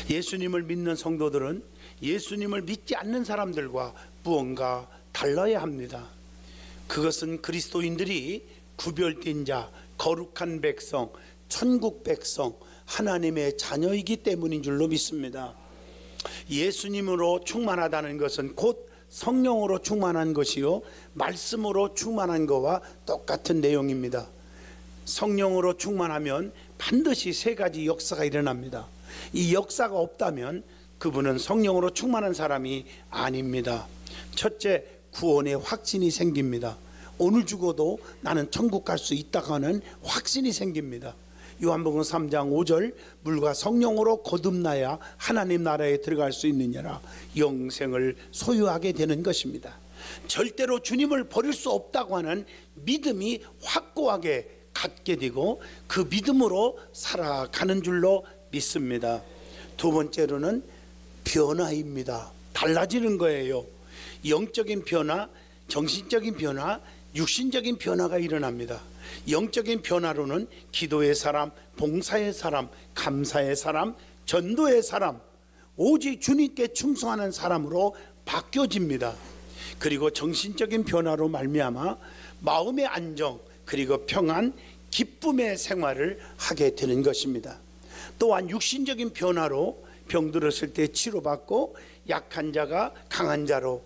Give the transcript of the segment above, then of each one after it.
예수님을 믿는 성도들은 예수님을 믿지 않는 사람들과 무언가 달라야 합니다. 그것은 그리스도인들이 구별된 자, 거룩한 백성, 천국 백성, 하나님의 자녀이기 때문인 줄로 믿습니다. 예수님으로 충만하다는 것은 곧 성령으로 충만한 것이요 말씀으로 충만한 것과 똑같은 내용입니다. 성령으로 충만하면 반드시 세 가지 역사가 일어납니다. 이 역사가 없다면 그분은 성령으로 충만한 사람이 아닙니다. 첫째, 구원의 확신이 생깁니다. 오늘 죽어도 나는 천국 갈 수 있다고 하는 확신이 생깁니다. 요한복음 3장 5절, 물과 성령으로 거듭나야 하나님 나라에 들어갈 수 있느냐라, 영생을 소유하게 되는 것입니다. 절대로 주님을 버릴 수 없다고 하는 믿음이 확고하게 갖게 되고 그 믿음으로 살아가는 줄로 믿습니다. 두 번째로는 변화입니다. 달라지는 거예요. 영적인 변화, 정신적인 변화, 육신적인 변화가 일어납니다. 영적인 변화로는 기도의 사람, 봉사의 사람, 감사의 사람, 전도의 사람, 오직 주님께 충성하는 사람으로 바뀌어집니다. 그리고 정신적인 변화로 말미암아 마음의 안정, 그리고 평안, 기쁨의 생활을 하게 되는 것입니다. 또한 육신적인 변화로 병들었을 때 치료받고 약한 자가 강한 자로,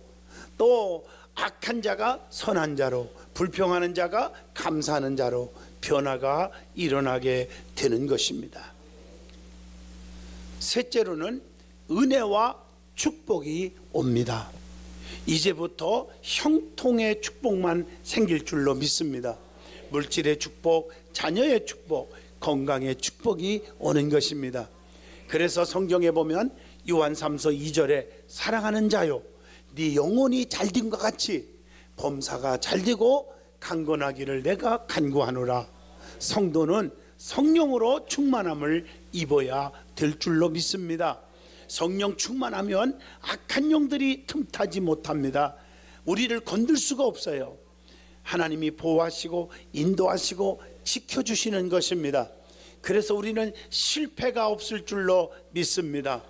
또 악한 자가 선한 자로, 불평하는 자가 감사하는 자로 변화가 일어나게 되는 것입니다. 셋째로는 은혜와 축복이 옵니다. 이제부터 형통의 축복만 생길 줄로 믿습니다. 물질의 축복, 자녀의 축복, 건강의 축복이 오는 것입니다. 그래서 성경에 보면 요한 3서 2절에 사랑하는 자요, 네 영혼이 잘됨과 같이 범사가 잘되고 강건하기를 내가 간구하노라. 성도는 성령으로 충만함을 입어야 될 줄로 믿습니다. 성령 충만하면 악한 영들이 틈타지 못합니다. 우리를 건들 수가 없어요. 하나님이 보호하시고 인도하시고 지켜주시는 것입니다. 그래서 우리는 실패가 없을 줄로 믿습니다.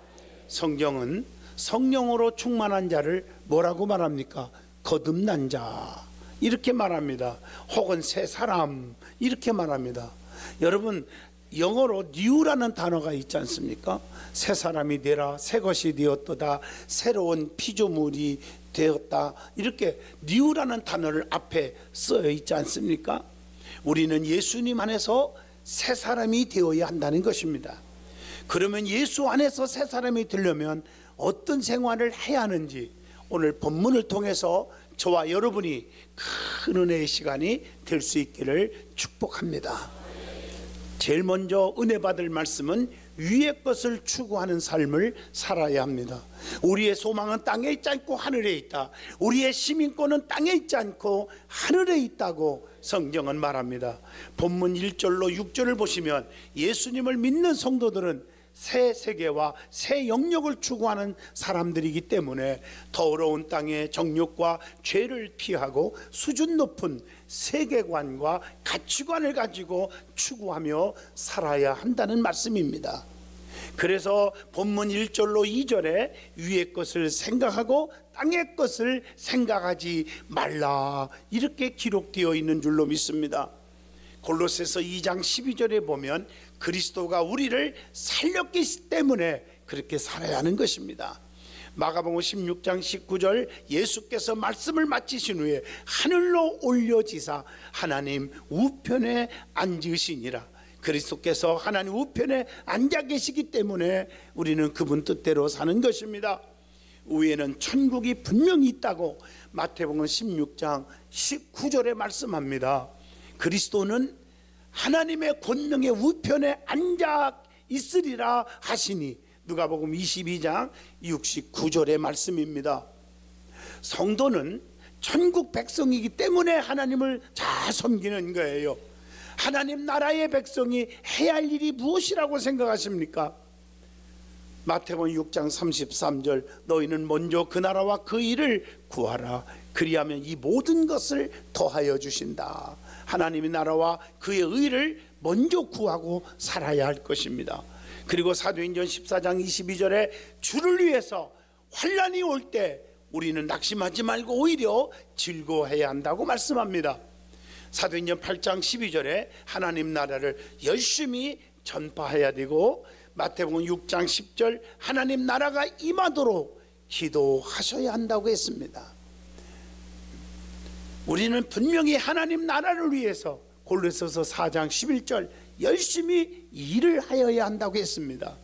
성경은 성령으로 충만한 자를 뭐라고 말합니까? 거듭난 자 이렇게 말합니다. 혹은 새 사람 이렇게 말합니다. 여러분, 영어로 new라는 단어가 있지 않습니까? 새 사람이 되라, 새 것이 되었도다, 새로운 피조물이 되었다, 이렇게 new라는 단어를 앞에 써 있지 않습니까? 우리는 예수님 안에서 새 사람이 되어야 한다는 것입니다. 그러면 예수 안에서 새 사람이 되려면 어떤 생활을 해야 하는지 오늘 본문을 통해서 저와 여러분이 큰 은혜의 시간이 될 수 있기를 축복합니다. 제일 먼저 은혜 받을 말씀은 위의 것을 추구하는 삶을 살아야 합니다. 우리의 소망은 땅에 있지 않고 하늘에 있다. 우리의 시민권은 땅에 있지 않고 하늘에 있다고 성경은 말합니다. 본문 1절로 6절을 보시면 예수님을 믿는 성도들은 새 세계와 새 영역을 추구하는 사람들이기 때문에 더러운 땅의 정욕과 죄를 피하고 수준 높은 세계관과 가치관을 가지고 추구하며 살아야 한다는 말씀입니다. 그래서 본문 1절로 2절에 위의 것을 생각하고 땅의 것을 생각하지 말라 이렇게 기록되어 있는 줄로 믿습니다. 골로새서 2장 12절에 보면 그리스도가 우리를 살렸기 때문에 그렇게 살아야 하는 것입니다. 마가복음 16장 19절, 예수께서 말씀을 마치신 후에 하늘로 올려지사 하나님 우편에 앉으시니라. 그리스도께서 하나님 우편에 앉아 계시기 때문에 우리는 그분 뜻대로 사는 것입니다. 위에는 천국이 분명히 있다고 마태복음 16장 19절에 말씀합니다. 그리스도는 하나님의 권능의 우편에 앉아 있으리라 하시니 누가복음 22장 69절의 말씀입니다. 성도는 천국 백성이기 때문에 하나님을 잘 섬기는 거예요. 하나님 나라의 백성이 해야 할 일이 무엇이라고 생각하십니까? 마태복음 6장 33절, 너희는 먼저 그 나라와 그 일을 구하라. 그리하면 이 모든 것을 더하여 주신다. 하나님의 나라와 그의 의를 먼저 구하고 살아야 할 것입니다. 그리고 사도행전 14장 22절에 주를 위해서 환난이 올 때 우리는 낙심하지 말고 오히려 즐거워해야 한다고 말씀합니다. 사도행전 8장 12절에 하나님 나라를 열심히 전파해야 되고, 마태복음 6장 10절 하나님 나라가 임하도록 기도하셔야 한다고 했습니다. 우리는 분명히 하나님 나라를 위해서 골로새서 4장 11절 열심히 일을 하여야 한다고 했습니다.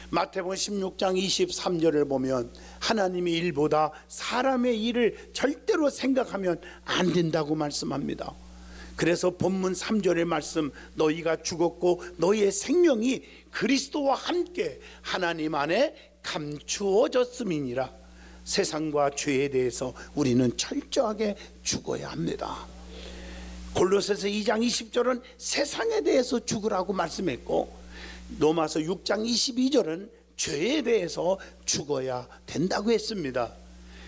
마태복음 16장 23절을 보면 하나님의 일보다 사람의 일을 절대로 생각하면 안 된다고 말씀합니다. 그래서 본문 3절의 말씀, 너희가 죽었고 너희의 생명이 그리스도와 함께 하나님 안에 감추어졌음이니라. 세상과 죄에 대해서 우리는 철저하게 죽어야 합니다. 골로새서 2장 20절은 세상에 대해서 죽으라고 말씀했고, 로마서 6장 22절은 죄에 대해서 죽어야 된다고 했습니다.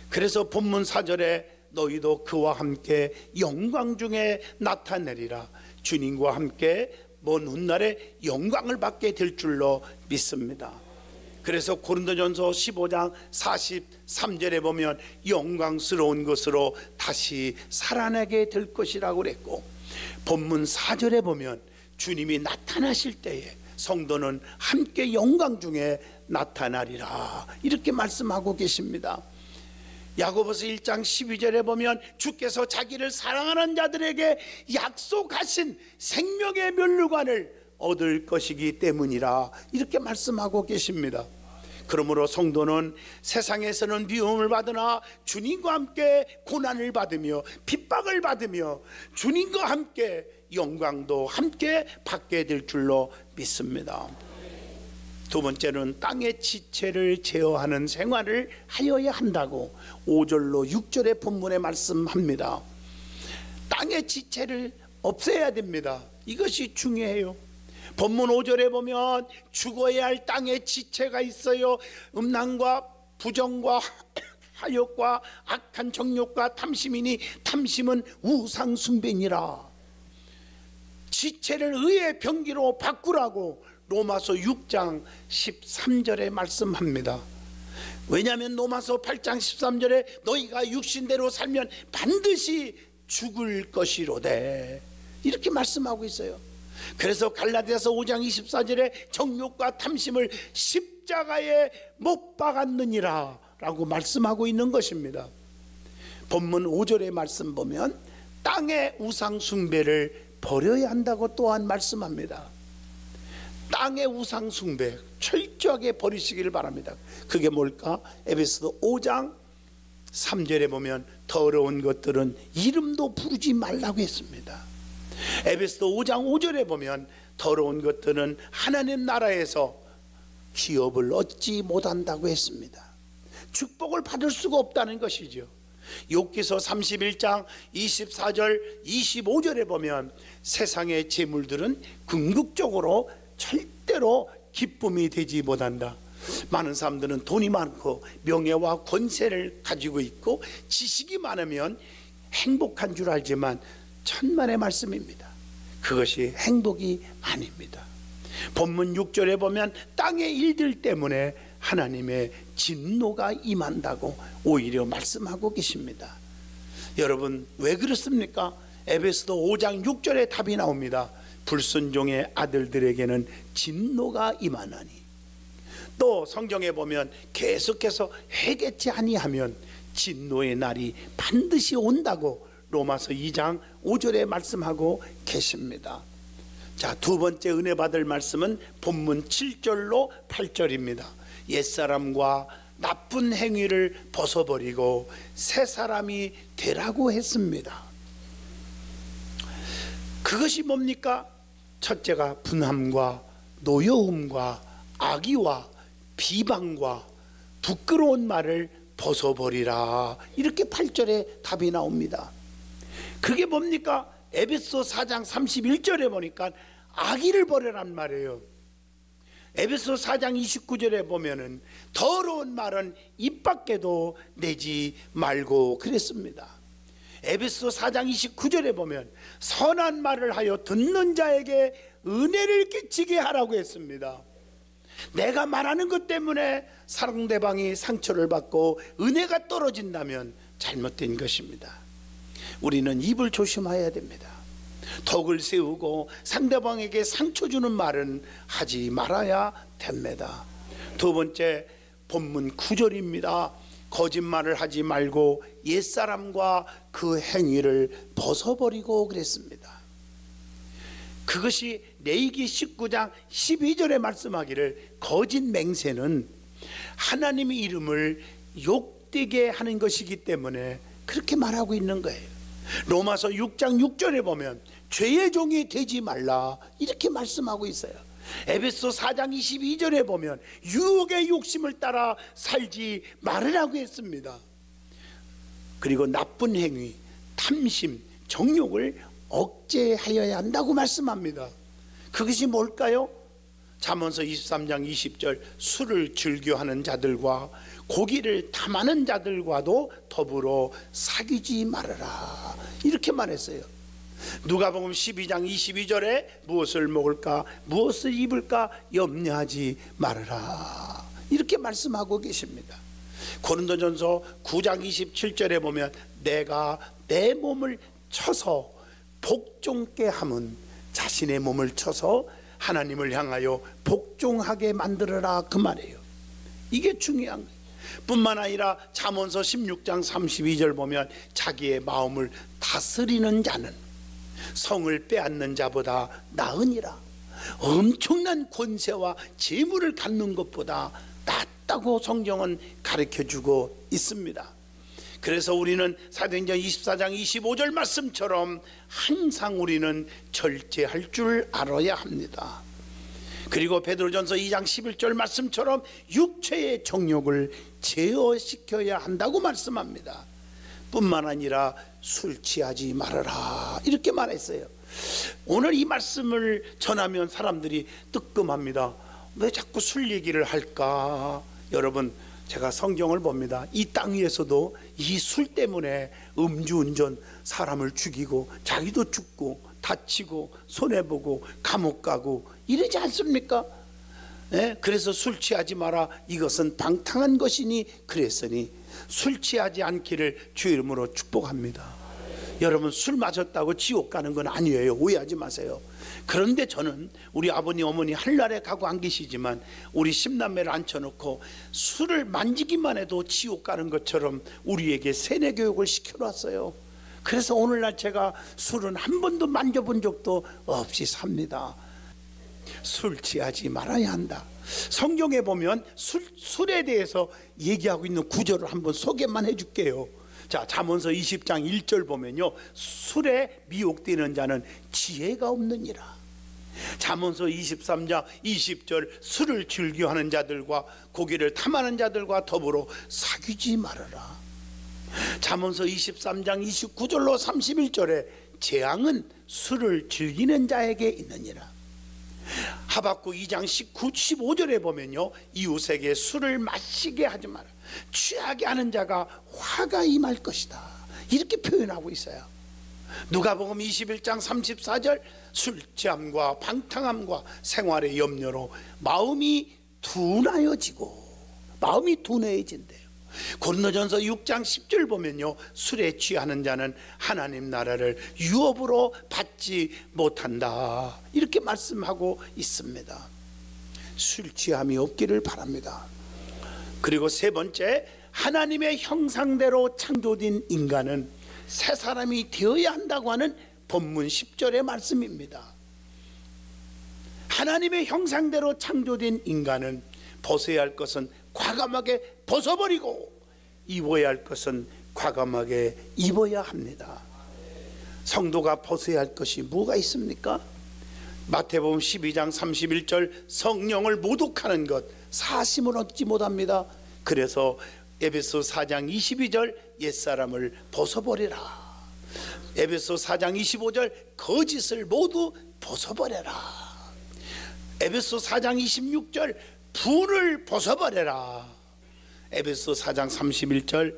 그래서 본문 4절에 너희도 그와 함께 영광 중에 나타내리라. 주님과 함께 먼 훗날에 영광을 받게 될 줄로 믿습니다. 그래서 고린도전서 15장 43절에 보면 영광스러운 것으로 다시 살아나게 될 것이라고 그랬고, 본문 4절에 보면 주님이 나타나실 때에 성도는 함께 영광 중에 나타나리라, 이렇게 말씀하고 계십니다. 야고보서 1장 12절에 보면 주께서 자기를 사랑하는 자들에게 약속하신 생명의 면류관을 얻을 것이기 때문이라, 이렇게 말씀하고 계십니다. 그러므로 성도는 세상에서는 미움을 받으나 주님과 함께 고난을 받으며 핍박을 받으며 주님과 함께 영광도 함께 받게 될 줄로 믿습니다. 두 번째는 땅의 지체를 제어하는 생활을 하여야 한다고 5절로 6절의 본문에 말씀합니다. 땅의 지체를 없애야 됩니다. 이것이 중요해요. 본문 5절에 보면 죽어야 할 땅의 지체가 있어요. 음란과 부정과 하욕과 악한 정욕과 탐심이니 탐심은 우상 숭배니라. 지체를 의의 병기로 바꾸라고 로마서 6장 13절에 말씀합니다. 왜냐하면 로마서 8장 13절에 너희가 육신대로 살면 반드시 죽을 것이로되, 이렇게 말씀하고 있어요. 그래서 갈라디아서 5장 24절에 정욕과 탐심을 십자가에 못 박았느니라 라고 말씀하고 있는 것입니다. 본문 5절의 말씀 보면 땅의 우상 숭배를 버려야 한다고 또한 말씀합니다. 땅의 우상 숭배 철저하게 버리시기를 바랍니다. 그게 뭘까? 에베소서 5장 3절에 보면 더러운 것들은 이름도 부르지 말라고 했습니다. 에베소서 5장 5절에 보면 더러운 것들은 하나님 나라에서 기업을 얻지 못한다고 했습니다. 축복을 받을 수가 없다는 것이죠. 욥기서 31장 24절 25절에 보면 세상의 재물들은 궁극적으로 절대로 기쁨이 되지 못한다. 많은 사람들은 돈이 많고 명예와 권세를 가지고 있고 지식이 많으면 행복한 줄 알지만 천만의 말씀입니다. 그것이 행복이 아닙니다. 본문 6절에 보면 땅의 일들 때문에 하나님의 진노가 임한다고 오히려 말씀하고 계십니다. 여러분 왜 그렇습니까? 에베소서 5장 6절에 답이 나옵니다. 불순종의 아들들에게는 진노가 임하나니. 또 성경에 보면 계속해서 회개치 아니하면 진노의 날이 반드시 온다고 로마서 2장 5절에 말씀하고 계십니다. 자, 두 번째 은혜 받을 말씀은 본문 7절로 8절입니다. 옛사람과 나쁜 행위를 벗어버리고 새 사람이 되라고 했습니다. 그것이 뭡니까? 첫째가 분함과 노여움과 악의와 비방과 부끄러운 말을 벗어버리라, 이렇게 8절에 답이 나옵니다. 그게 뭡니까? 에베소 4장 31절에 보니까 악의를 버려란 말이에요. 에베소 4장 29절에 보면은 더러운 말은 입 밖에도 내지 말고 그랬습니다. 에베소 4장 29절에 보면 선한 말을 하여 듣는 자에게 은혜를 끼치게 하라고 했습니다. 내가 말하는 것 때문에 상대방이 상처를 받고 은혜가 떨어진다면 잘못된 것입니다. 우리는 입을 조심해야 됩니다. 덕을 세우고 상대방에게 상처 주는 말은 하지 말아야 됩니다. 두 번째, 본문 9절입니다. 거짓말을 하지 말고 옛사람과 그 행위를 벗어버리고 그랬습니다. 그것이 레위기 19장 12절에 말씀하기를 거짓 맹세는 하나님의 이름을 욕되게 하는 것이기 때문에 그렇게 말하고 있는 거예요. 로마서 6장 6절에 보면 죄의 종이 되지 말라 이렇게 말씀하고 있어요. 에베소 4장 22절에 보면 유혹의 욕심을 따라 살지 말으라고 했습니다. 그리고 나쁜 행위, 탐심, 정욕을 억제하여야 한다고 말씀합니다. 그것이 뭘까요? 잠언서 23장 20절 술을 즐겨하는 자들과 고기를 탐하는 자들과도 더불어 사귀지 말아라 이렇게 말했어요. 누가복음 12장 22절에 무엇을 먹을까 무엇을 입을까 염려하지 말아라 이렇게 말씀하고 계십니다. 고린도전서 9장 27절에 보면 내가 내 몸을 쳐서 복종케 함은 자신의 몸을 쳐서 하나님을 향하여 복종하게 만들어라 그 말이에요. 이게 중요한 거예요. 뿐만 아니라 잠언서 16장 32절 보면 자기의 마음을 다스리는 자는 성을 빼앗는 자보다 나으니라. 엄청난 권세와 재물을 갖는 것보다 낫다고 성경은 가르쳐주고 있습니다. 그래서 우리는 사도행전 24장 25절 말씀처럼 항상 우리는 절제할 줄 알아야 합니다. 그리고 베드로전서 2장 11절 말씀처럼 육체의 정욕을 제어시켜야 한다고 말씀합니다. 뿐만 아니라 술 취하지 말아라 이렇게 말했어요. 오늘 이 말씀을 전하면 사람들이 뜨끔합니다. 왜 자꾸 술 얘기를 할까? 여러분, 제가 성경을 봅니다. 이 땅 위에서도 이 술 때문에 음주운전 사람을 죽이고 자기도 죽고 다치고 손해보고 감옥 가고 이러지 않습니까? 네? 그래서 술 취하지 마라 이것은 방탕한 것이니 그랬으니 술 취하지 않기를 주 이름으로 축복합니다. 여러분, 술 마셨다고 지옥 가는 건 아니에요. 오해하지 마세요. 그런데 저는 우리 아버님 어머니 하늘나라에 가고 안 계시지만 우리 10남매를 앉혀놓고 술을 만지기만 해도 지옥 가는 것처럼 우리에게 세뇌 교육을 시켜놨어요. 그래서 오늘날 제가 술은 한 번도 만져본 적도 없이 삽니다. 술 취하지 말아야 한다. 성경에 보면 술에 대해서 얘기하고 있는 구절을 한번 소개만 해줄게요. 자, 잠언서 20장 1절 보면요, 술에 미혹되는 자는 지혜가 없느니라. 잠언서 23장 20절 술을 즐겨하는 자들과 고기를 탐하는 자들과 더불어 사귀지 말아라. 잠언서 23장 29절로 31절에 재앙은 술을 즐기는 자에게 있느니라. 하박국 2장 19, 15절에 보면요, 이웃에게 술을 마시게 하지 마라. 취하게 하는 자가 화가 임할 것이다 이렇게 표현하고 있어요. 누가복음 21장 34절 술 취함과 방탕함과 생활의 염려로 마음이 둔하여지고 마음이 둔해진대요. 고린도전서 6장 10절 보면요, 술에 취하는 자는 하나님 나라를 유업으로 받지 못한다 이렇게 말씀하고 있습니다. 술 취함이 없기를 바랍니다. 그리고 세 번째, 하나님의 형상대로 창조된 인간은 새 사람이 되어야 한다고 하는 본문 10절의 말씀입니다. 하나님의 형상대로 창조된 인간은 벗어야 할 것은 과감하게 벗어버리고 입어야 할 것은 과감하게 입어야 합니다. 성도가 벗어야 할 것이 뭐가 있습니까? 마태복음 12장 31절 성령을 모독하는 것 사심을 얻지 못합니다. 그래서 에베소 4장 22절 옛사람을 벗어버리라. 에베소 4장 25절 거짓을 모두 벗어버려라. 에베소 4장 26절 분을 벗어버려라. 에베소 4장 31절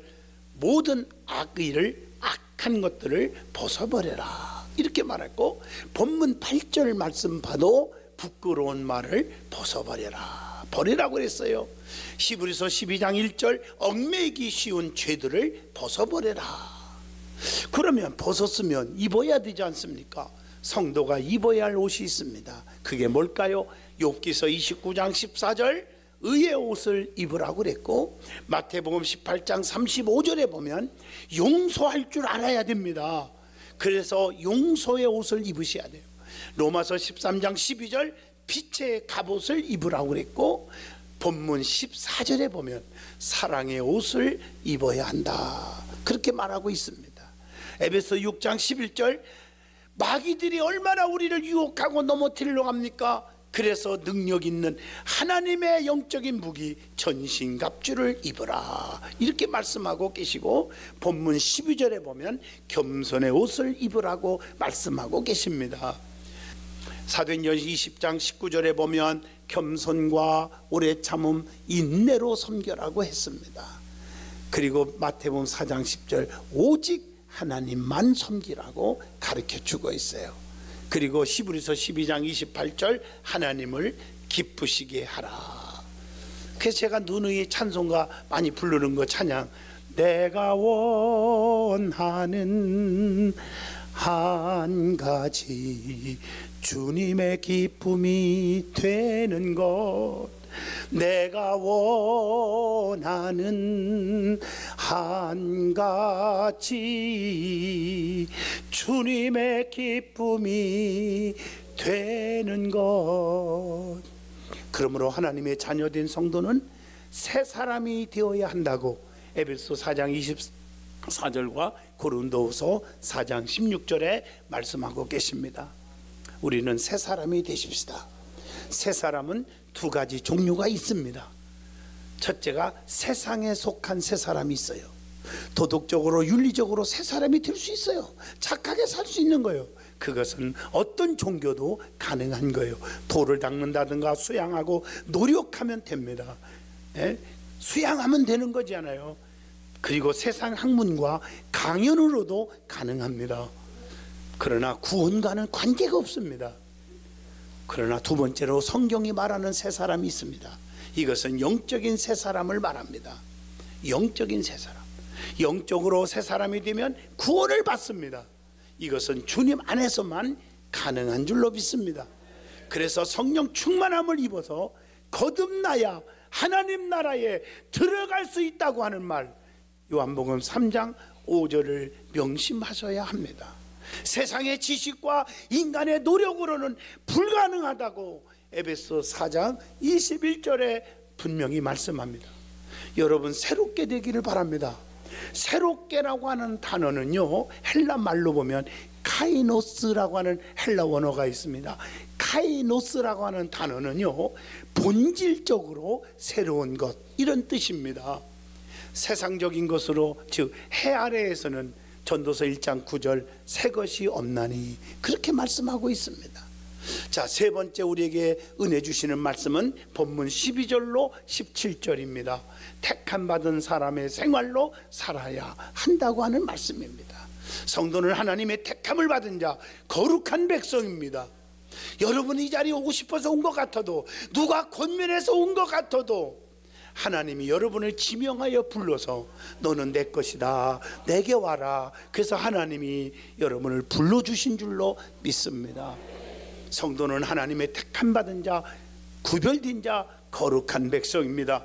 모든 악한 것들을 벗어버려라 이렇게 말했고, 본문 8절 말씀 봐도 부끄러운 말을 벗어버려라 버리라고 그랬어요. 히브리서 12장 1절 얽매이기 쉬운 죄들을 벗어버려라. 그러면 벗었으면 입어야 되지 않습니까? 성도가 입어야 할 옷이 있습니다. 그게 뭘까요? 욥기서 29장 14절 의의 옷을 입으라고 그랬고, 마태복음 18장 35절에 보면 용서할 줄 알아야 됩니다. 그래서 용서의 옷을 입으셔야 돼요. 로마서 13장 12절 빛의 갑옷을 입으라고 그랬고, 본문 14절에 보면 사랑의 옷을 입어야 한다, 그렇게 말하고 있습니다. 에베소 6장 11절 마귀들이 얼마나 우리를 유혹하고 넘어뜨리려고 합니까? 그래서 능력 있는 하나님의 영적인 무기 전신갑주를 입으라, 이렇게 말씀하고 계시고, 본문 12절에 보면 겸손의 옷을 입으라고 말씀하고 계십니다. 사도행전 20장 19절에 보면 겸손과 오래 참음 인내로 섬겨라고 했습니다. 그리고 마태복음 4장 10절 오직 하나님만 섬기라고 가르쳐 주고 있어요. 그리고 히브리서 12장 28절 하나님을 기쁘시게 하라. 그래서 제가 누누이 찬송가 많이 부르는 거 찬양, 내가 원하는 한 가지 주님의 기쁨이 되는 것, 내가 원하는 한 가지 주님의 기쁨이 되는 것. 그러므로 하나님의 자녀된 성도는 새 사람이 되어야 한다고 에베소 4장 24절과 고린도후서 4장 16절에 말씀하고 계십니다. 우리는 새 사람이 되십시다. 새 사람은 두 가지 종류가 있습니다. 첫째가 세상에 속한 새 사람이 있어요. 도덕적으로 윤리적으로 새 사람이 될 수 있어요. 착하게 살 수 있는 거예요. 그것은 어떤 종교도 가능한 거예요. 돌을 닦는다든가 수양하고 노력하면 됩니다. 예? 수양하면 되는 거잖아요. 그리고 세상 학문과 강연으로도 가능합니다. 그러나 구원과는 관계가 없습니다. 그러나 두 번째로 성경이 말하는 새 사람이 있습니다. 이것은 영적인 새 사람을 말합니다. 영적인 새 사람, 영적으로 새 사람이 되면 구원을 받습니다. 이것은 주님 안에서만 가능한 줄로 믿습니다. 그래서 성령 충만함을 입어서 거듭나야 하나님 나라에 들어갈 수 있다고 하는 말, 요한복음 3장 5절을 명심하셔야 합니다. 세상의 지식과 인간의 노력으로는 불가능하다고 에베소 4장 21절에 분명히 말씀합니다. 여러분 새롭게 되기를 바랍니다. 새롭게라고 하는 단어는요, 헬라 말로 보면 카이노스라고 하는 헬라 원어가 있습니다. 카이노스라고 하는 단어는요, 본질적으로 새로운 것, 이런 뜻입니다. 세상적인 것으로, 즉 해 아래에서는 전도서 1장 9절 새 것이 없나니, 그렇게 말씀하고 있습니다. 자, 세 번째 우리에게 은혜 주시는 말씀은 본문 12절로 17절입니다. 택함 받은 사람의 생활로 살아야 한다고 하는 말씀입니다. 성도는 하나님의 택함을 받은 자, 거룩한 백성입니다. 여러분이 이 자리에 오고 싶어서 온 것 같아도, 누가 권면해서 온 것 같아도 하나님이 여러분을 지명하여 불러서 너는 내 것이다, 내게 와라. 그래서 하나님이 여러분을 불러주신 줄로 믿습니다. 성도는 하나님의 택함 받은 자, 구별된 자, 거룩한 백성입니다.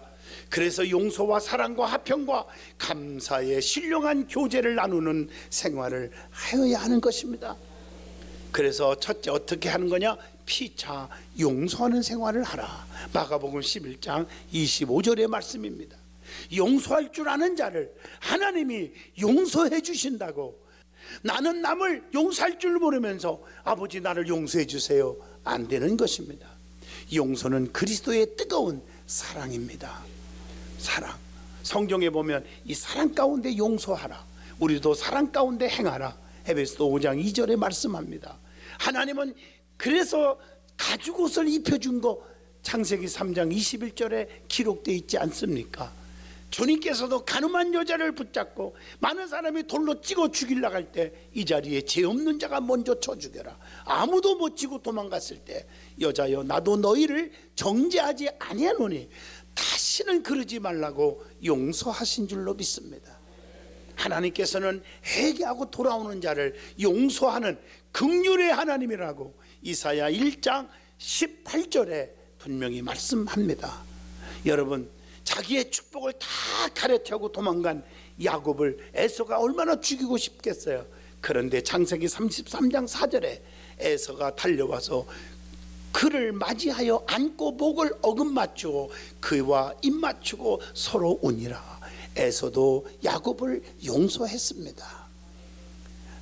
그래서 용서와 사랑과 화평과 감사의 신령한 교제를 나누는 생활을 하여야 하는 것입니다. 그래서 첫째 어떻게 하는 거냐? 피차 용서하는 생활을 하라. 마가복음 11장 25절의 말씀입니다. 용서할 줄 아는 자를 하나님이 용서해 주신다고. 나는 남을 용서할 줄 모르면서 아버지 나를 용서해 주세요, 안 되는 것입니다. 용서는 그리스도의 뜨거운 사랑입니다. 사랑. 성경에 보면 이 사랑 가운데 용서하라, 우리도 사랑 가운데 행하라, 에베소 5장 2절에 말씀합니다. 하나님은 그래서 가죽옷을 입혀준 거 창세기 3장 21절에 기록되어 있지 않습니까? 주님께서도 가늠한 여자를 붙잡고 많은 사람이 돌로 찍어 죽이려고 할 때 이 자리에 죄 없는 자가 먼저 쳐 죽여라. 아무도 못 치고 도망갔을 때 여자여 나도 너희를 정죄하지 아니하노니 다시는 그러지 말라고 용서하신 줄로 믿습니다. 하나님께서는 회개하고 돌아오는 자를 용서하는 긍휼의 하나님이라고 이사야 1장 18절에 분명히 말씀합니다. 여러분, 자기의 축복을 다 가려채고 도망간 야곱을 에서가 얼마나 죽이고 싶겠어요. 그런데 창세기 33장 4절에 에서가 달려와서 그를 맞이하여 안고 목을 어긋맞추고 그와 입맞추고 서로 우니라. 에서도 야곱을 용서했습니다.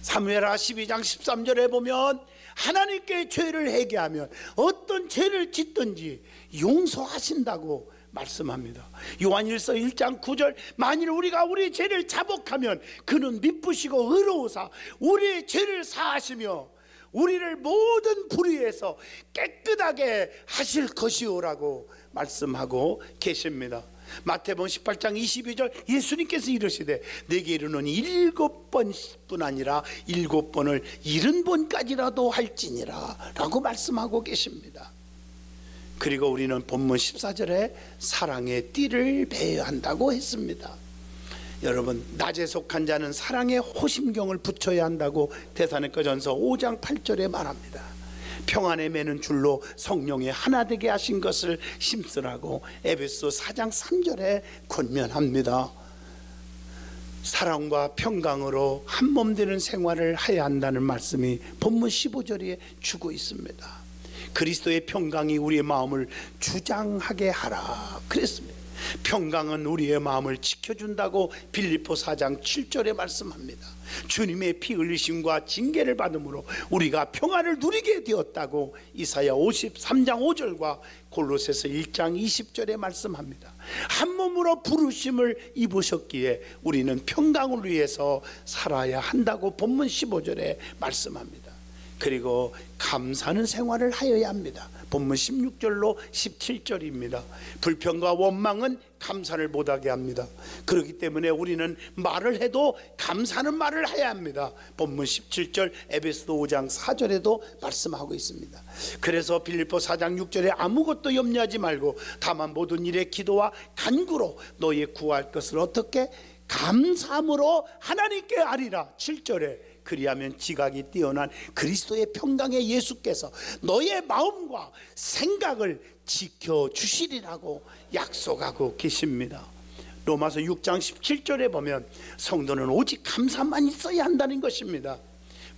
사무엘하 12장 13절에 보면 하나님께 죄를 회개하면 어떤 죄를 짓든지 용서하신다고 말씀합니다. 요한일서 1장 9절 만일 우리가 우리의 죄를 자복하면 그는 미쁘시고 의로우사 우리의 죄를 사하시며 우리를 모든 불의에서 깨끗하게 하실 것이오라고 말씀하고 계십니다. 마태복음 18장 22절 예수님께서 이르시되 내게 이르노니 7번뿐 아니라 7번을 70번까지라도 할지니라 라고 말씀하고 계십니다. 그리고 우리는 본문 14절에 사랑의 띠를 매어야 한다고 했습니다. 여러분, 낮에 속한 자는 사랑의 호심경을 붙여야 한다고 데살로니가전서 5장 8절에 말합니다. 평안에 매는 줄로 성령의 하나 되게 하신 것을 힘쓰라고 에베소 4장 3절에 권면합니다. 사랑과 평강으로 한몸 되는 생활을 해야 한다는 말씀이 본문 15절에 주고 있습니다. 그리스도의 평강이 우리의 마음을 주장하게 하라 그랬습니다. 평강은 우리의 마음을 지켜준다고 빌립보 4장 7절에 말씀합니다. 주님의 피 흘리심과 징계를 받음으로 우리가 평안을 누리게 되었다고 이사야 53장 5절과 골로새서 1장 20절에 말씀합니다. 한 몸으로 부르심을 입으셨기에 우리는 평강을 위해서 살아야 한다고 본문 15절에 말씀합니다. 그리고 감사하는 생활을 하여야 합니다. 본문 16절로 17절입니다. 불평과 원망은 감사를 못하게 합니다. 그렇기 때문에 우리는 말을 해도 감사하는 말을 해야 합니다. 본문 17절 에베소서 5장 4절에도 말씀하고 있습니다. 그래서 빌립보 4장 6절에 아무것도 염려하지 말고 다만 모든 일에 기도와 간구로 너희 구할 것을 어떻게 감사함으로 하나님께 아리라. 7절에 그리하면 지각이 뛰어난 그리스도의 평강의 예수께서 너의 마음과 생각을 지켜주시리라고 약속하고 계십니다. 로마서 6장 17절에 보면 성도는 오직 감사만 있어야 한다는 것입니다.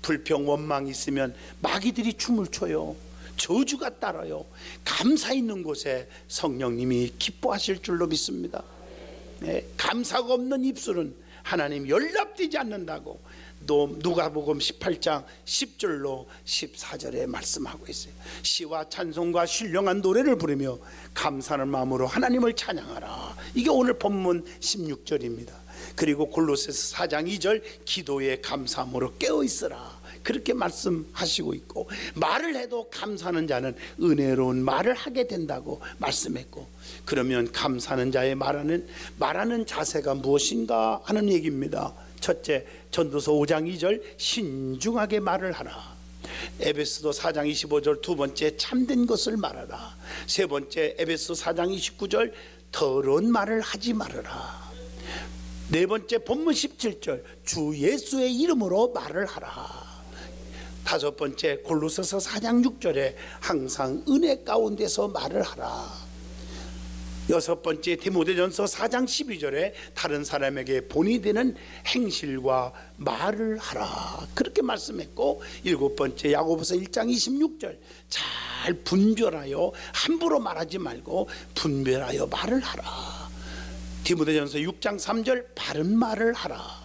불평 원망이 있으면 마귀들이 춤을 춰요. 저주가 따라요. 감사 있는 곳에 성령님이 기뻐하실 줄로 믿습니다. 감사가 없는 입술은 하나님 연락되지 않는다고 또 누가복음 18장 10절로 14절에 말씀하고 있어요. 시와 찬송과 신령한 노래를 부르며 감사하는 마음으로 하나님을 찬양하라. 이게 오늘 본문 16절입니다. 그리고 골로새서 4장 2절 기도에 감사함으로 깨어있으라. 그렇게 말씀하시고 있고 말을 해도 감사하는 자는 은혜로운 말을 하게 된다고 말씀했고, 그러면 감사하는 자의 말하는 자세가 무엇인가 하는 얘기입니다. 첫째, 전도서 5장 2절 신중하게 말을 하라. 에베소서 4장 25절 두 번째, 참된 것을 말하라. 세 번째, 에베소 4장 29절 더러운 말을 하지 말아라. 네 번째, 본문 17절 주 예수의 이름으로 말을 하라. 다섯 번째, 골로새서 4장 6절에 항상 은혜 가운데서 말을 하라. 여섯 번째, 디모데전서 4장 12절에 다른 사람에게 본이 되는 행실과 말을 하라. 그렇게 말씀했고, 일곱 번째, 야고보서 1장 26절 잘 분별하여 함부로 말하지 말고 분별하여 말을 하라. 디모데전서 6장 3절 바른 말을 하라.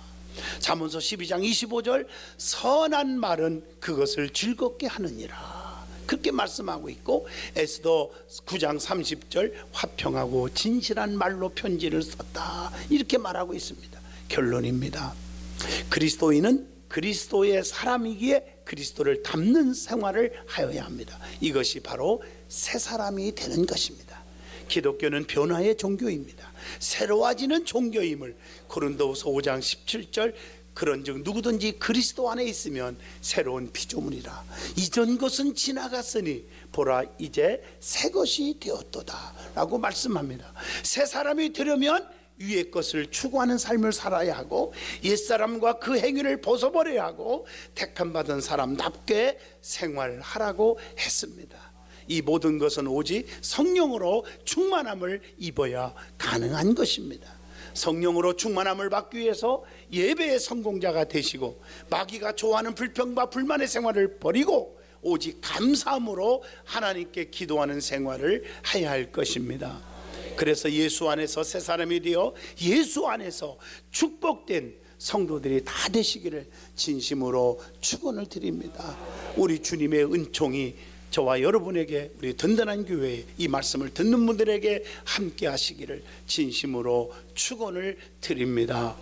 잠언서 12장 25절 선한 말은 그것을 즐겁게 하느니라. 그렇게 말씀하고 있고, 에스더 9장 30절 화평하고 진실한 말로 편지를 썼다. 이렇게 말하고 있습니다. 결론입니다. 그리스도인은 그리스도의 사람이기에 그리스도를 닮는 생활을 하여야 합니다. 이것이 바로 새 사람이 되는 것입니다. 기독교는 변화의 종교입니다. 새로워지는 종교임을 고린도후서 5장 17절 그런즉 누구든지 그리스도 안에 있으면 새로운 피조물이라. 이전 것은 지나갔으니 보라 이제 새 것이 되었도다 라고 말씀합니다. 새 사람이 되려면 위의 것을 추구하는 삶을 살아야 하고 옛사람과 그 행위를 벗어버려야 하고 택함받은 사람답게 생활하라고 했습니다. 이 모든 것은 오직 성령으로 충만함을 입어야 가능한 것입니다. 성령으로 충만함을 받기 위해서 예배의 성공자가 되시고 마귀가 좋아하는 불평과 불만의 생활을 버리고 오직 감사함으로 하나님께 기도하는 생활을 해야 할 것입니다. 그래서 예수 안에서 새 사람이 되어 예수 안에서 축복된 성도들이 다 되시기를 진심으로 축원을 드립니다. 우리 주님의 은총이 저와 여러분에게, 우리 든든한 교회에 이 말씀을 듣는 분들에게 함께 하시기를 진심으로 축원을 드립니다.